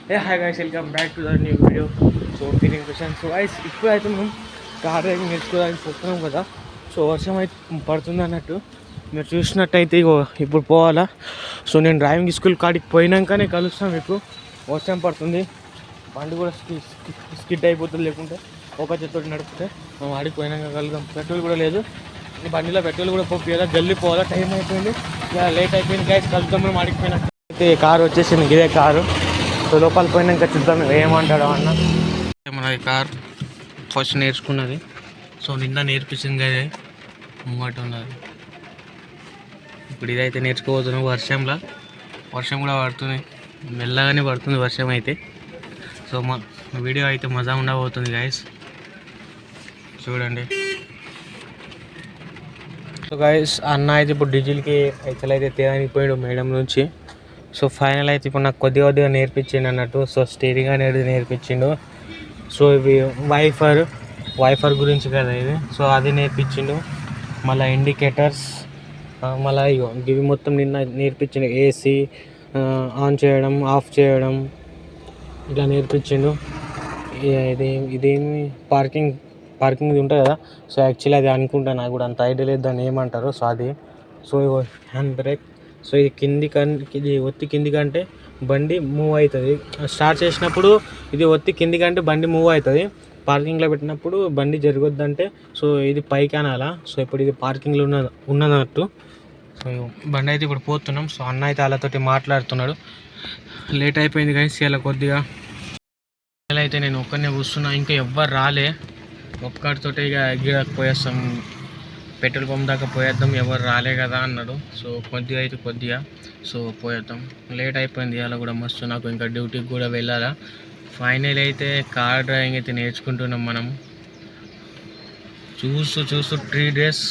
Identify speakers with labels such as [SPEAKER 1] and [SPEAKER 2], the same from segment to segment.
[SPEAKER 1] Hi guys, welcome back to the new video. So feeling question. So guys, ఇప్పుడైతే మనం car driving నేర్చుకోవడానికి పోతున్నాం కదా. సో వర్షం అయితే పడుతుంది అన్నట్టు మీరు చూసినట్టయితే ఇప్పుడు పోవాలా. సో నేను డ్రైవింగ్ స్కూల్ కాడికి పోయినాకనే కలుస్తాను మీకు. వర్షం పడుతుంది, బండి కూడా స్కిడ్ అయిపోతుంది, లేకుంటే ఒక చేతితో నడిపితే మనం ఆడికి పోయినాక కలుద్దాం. పెట్రోల్ కూడా లేదు, ఈ బండిలో పెట్రోల్ కూడా పోయాలా, జల్దీ పోవాలా, టైం అయిపోయింది, లేట్ అయిపోయింది గైస్. కలుద్దాం మనం ఆడికి పోయినా. అయితే కారు వచ్చేసింది, ఇదే కారు. సో లోపల పోయినాక చూద్దాం ఏమంటాడో అన్న. మన కార్ ఫస్ట్ నేర్చుకున్నది, సో నిన్న నేర్పించింది కదా, ముంగట ఉన్నది. ఇప్పుడు ఇదైతే నేర్చుకోవద్దు. వర్షంలో, వర్షం కూడా పడుతుంది, మెల్లగానే పడుతుంది వర్షం అయితే. సో మా వీడియో అయితే మజా ఉండబోతుంది గైస్, చూడండి. సో గైస్, అన్న అయితే ఇప్పుడు డీజిల్కి అయితే తేడానికి పోయాడు మేడం నుంచి. సో ఫైనల్ అయితే ఇప్పుడు నాకు కొద్దిగా నేర్పించిండు అన్నట్టు. సో స్టీరింగ్ అనేది నేర్పించిండు. సో ఇవి వైఫర్ గురించి కదా ఇది. సో అది నేర్పించిండు. మళ్ళీ ఇండికేటర్స్, మళ్ళీ ఇవి మొత్తం నిన్న నేర్పించిండు. ఏసీ ఆన్ చేయడం, ఆఫ్ చేయడం, ఇలా నేర్పించిండు. ఇదేమి పార్కింగ్ ఉంటుంది కదా. సో యాక్చువల్లీ అది అనుకుంటా, నాకు కూడా అంత ఐడియా లేదు దాన్ని ఏమంటారు. సో అది, సో హ్యాండ్ బ్రేక్. సో ఇది ఒత్తి కిందికంటే బండి మూవ్ అవుతుంది. స్టార్ట్ చేసినప్పుడు ఇది ఒత్తి కిందికంటే బండి మూవ్ అవుతుంది. పార్కింగ్లో పెట్టినప్పుడు బండి జరగొద్దంటే సో ఇది పైకి అనాలా. సో ఇప్పుడు ఇది పార్కింగ్లో ఉన్నదన్నట్టు. సో బండి అయితే ఇప్పుడు పోతున్నాం. సో అన్న అయితే వాళ్ళతోటి మాట్లాడుతున్నాడు. లేట్ అయిపోయింది కానీ ఇలా కొద్దిగా. అయితే నేను ఒక్కనే కూర్చున్నా, ఇంకా ఎవ్వరు రాలే. ఒక్కడితో ఇక గిడకు పోయేస్తాం, పెట్రోల్ పంప్ దాకా పోయేద్దాం, ఎవరు రాలే కదా అన్నాడు. సో కొద్దిగా సో పోయేద్దాం. లేట్ అయిపోయింది అలా కూడా మస్తు. నాకు ఇంకా డ్యూటీకి కూడా వెళ్ళాలా. ఫైనల్ అయితే కార్ డ్రైవింగ్ అయితే నేర్చుకుంటున్నాం మనం. చూస్తూ 3 days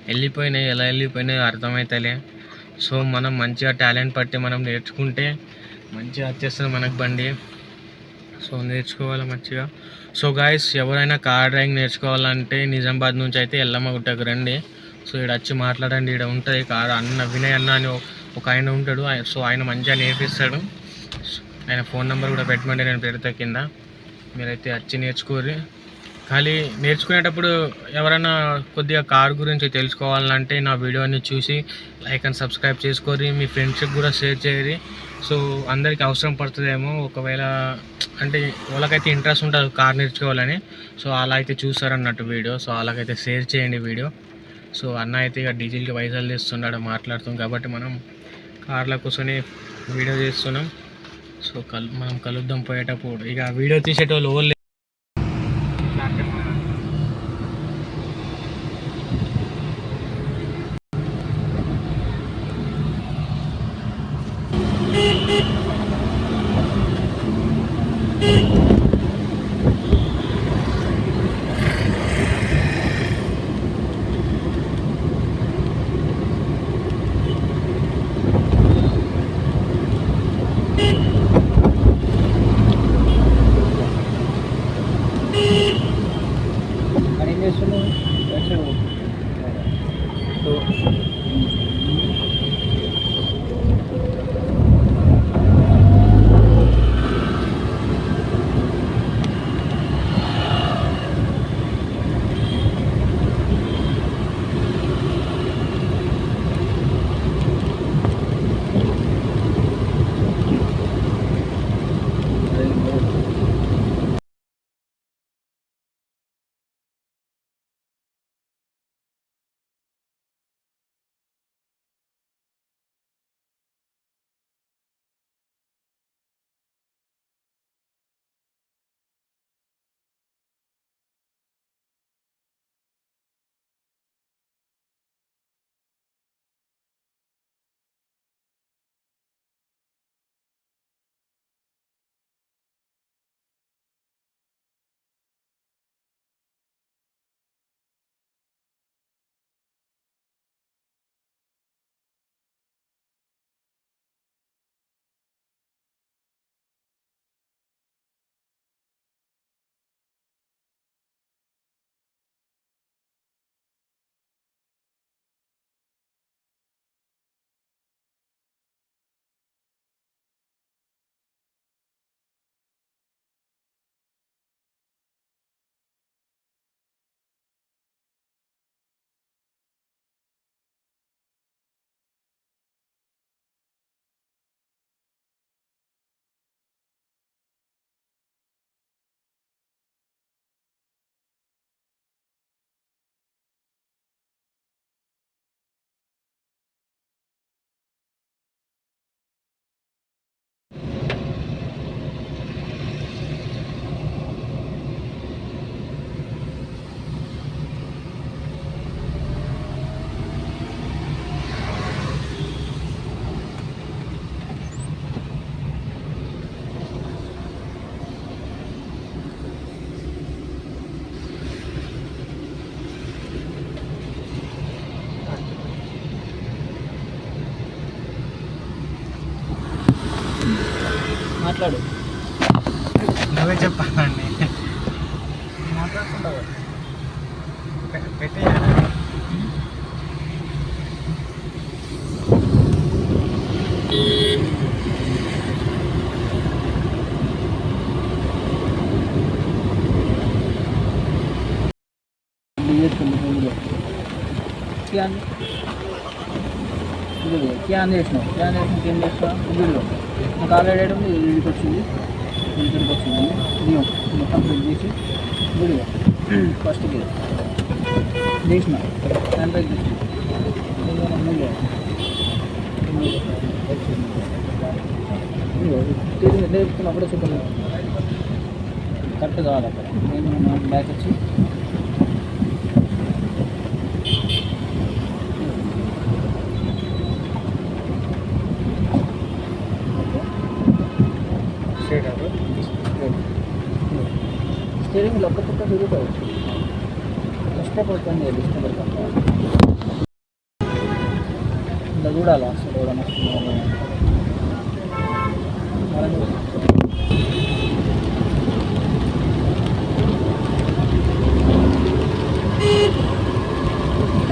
[SPEAKER 1] వెళ్ళిపోయినాయి, ఎలా వెళ్ళిపోయినాయి అర్థమవుతలే. సో మనం మంచిగా టాలెంట్ పట్టి మనం నేర్చుకుంటే మంచిగా వచ్చేస్తుంది మనకు బండి. సో నేర్చుకోవాలి మంచిగా. సో గాయస్, ఎవరైనా కార్ డ్రైవింగ్ నేర్చుకోవాలంటే నిజామాబాద్ నుంచి అయితే ఎల్లమ్మగుట్టకు రండి. సో ఇక్కడ వచ్చి మాట్లాడండి, ఇక్కడ ఉంటుంది కార్. వినయ్ అన్న అని ఒక ఆయన ఉంటాడు. సో ఆయన మంచిగా నేర్పిస్తాడు. ఆయన ఫోన్ నెంబర్ కూడా పెట్టమంటే నేను పెడతా కింద. మీరైతే వచ్చి నేర్చుకోరు. ఖాళీ నేర్చుకునేటప్పుడు ఎవరైనా కొద్దిగా కార్ గురించి తెలుసుకోవాలంటే నా వీడియోని చూసి లైక్ అండ్ సబ్స్క్రైబ్ చేసుకోరి, మీ ఫ్రెండ్స్కి కూడా షేర్ చేయరి. సో అందరికీ అవసరం పడుతుందేమో, ఒకవేళ అంటే వాళ్ళకైతే ఇంట్రెస్ట్ ఉంటుంది కార్ నేర్చుకోవాలని. సో అలా అయితే చూస్తారన్నట్టు వీడియో. సో అలాగైతే షేర్ చేయండి వీడియో. సో అన్న అయితే ఇక డీజిల్కి పైసలు తీస్తున్నాడు, మాట్లాడుతాం కాబట్టి మనం కార్లో కూర్చొని వీడియో చేస్తున్నాం. సో మనం కలుద్దాం పోయేటప్పుడు. ఇక వీడియో తీసేటోళ్ళు ఓళ్ళు
[SPEAKER 2] మాట్లాడు.
[SPEAKER 1] నువ్వే చెప్పాలండి.
[SPEAKER 2] మాట్లాడుకుంటావు.
[SPEAKER 1] పెట్టే
[SPEAKER 2] క్యాన్ చేసినావు. క్యాన్ చేసినాక ఏం చేస్తావు? వీడియో నాకు ఆల్రెడీ వీడికి వచ్చింది, వీడికి వచ్చింది. నేను మొత్తం ప్రింట్ చేసి వీడియో ఫస్ట్కి చేసిన హ్యాండ్ బ్యాగ్ చేసి నేర్చుకున్నప్పుడే చెప్పాను కరెక్ట్ కావాలి. అక్కడ నేను బ్యాక్ వచ్చి స్టీరింగ్ ఒక్క పుట్ట తిరుగుతావు. ఇష్టపడుతుంది, ఇష్టపడతాను ఇలా చూడాలి. అసలు కూడా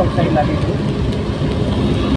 [SPEAKER 2] ఒక సైడ్ లాగేది